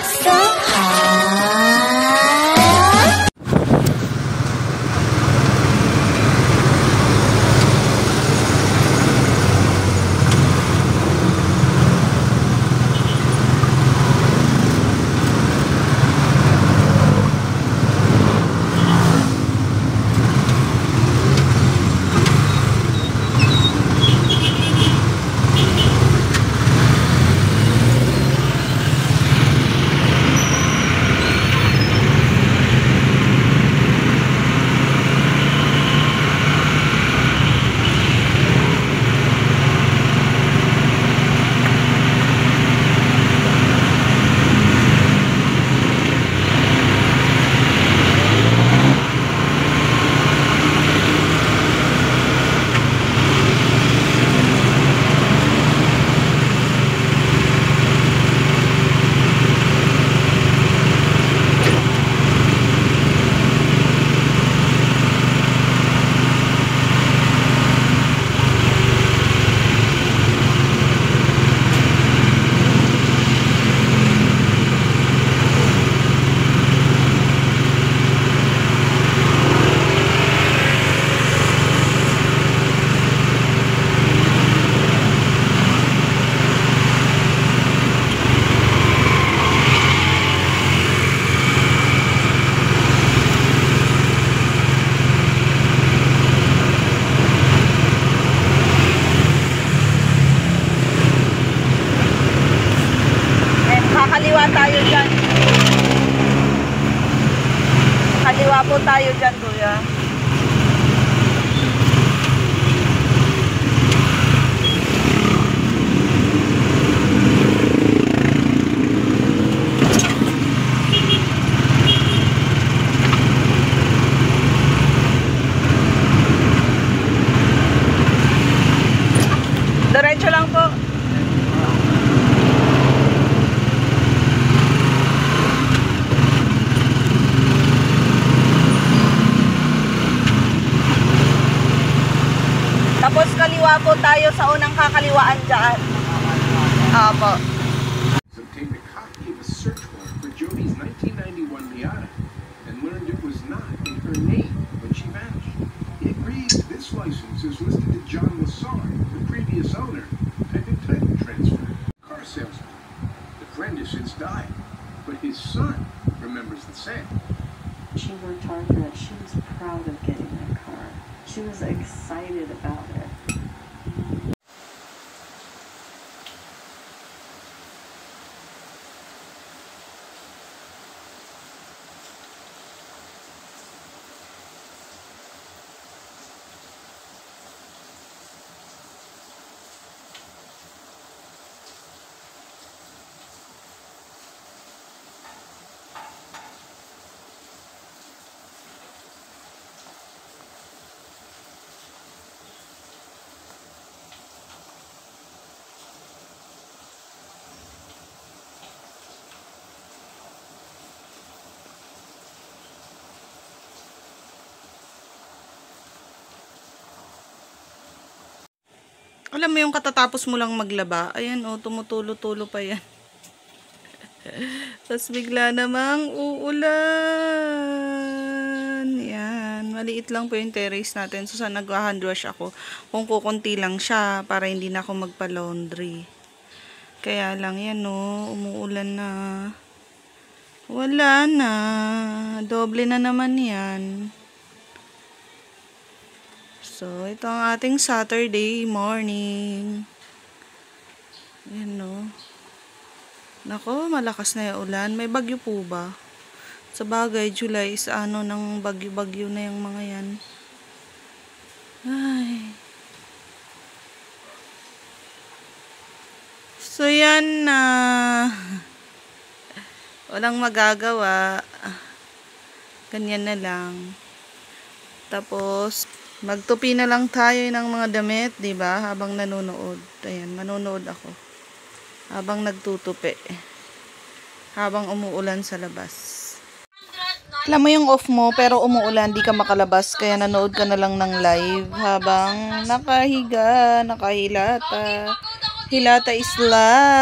So hot. Kaliwa tayo dyan. Kaliwa po tayo dyan, kuya. Diretso lang po. Tapos kaliwa po tayo sa unang kakaliwaan dyan. Apo. Obtained a copy of a search warrant for Jodi's 1991 Miata and learned it was not in her name when she vanished. It reads this license is listed to John Lassard, the previous owner, pending title transfer. Car salesman. The friend has since died, but his son remembers the sale. She worked hard for it. She was proud of getting that car. She was excited about it. Alam mo yung katatapos mo lang maglaba, ayan o, tumutulo-tulo pa yan. Tapos bigla namang uulan. Yan, maliit lang po yung terrace natin. So, sana nag-hand wash ako. Kung kukunti lang siya, para hindi na ako magpa-laundry. Kaya lang, yan o, umuulan na. Wala na. Doble na naman yan. So, ito ang ating Saturday morning. Ayan, no. Nako, malakas na yung ulan. May bagyo po ba? Sa bagay, July is ano ng bagyo-bagyo na yung mga yan. Ay. So, yan na. Walang magagawa. Ganyan na lang. Tapos, magtupi na lang tayo ng mga damit, 'di ba? Habang nanonood. Ayan, manonood ako. Habang nagtutupi. Habang umuulan sa labas. Alam mo yung off mo, pero umuulan, di ka makalabas. Kaya nanood ka na lang ng live habang nakahiga, nakahilata. Hilata is life.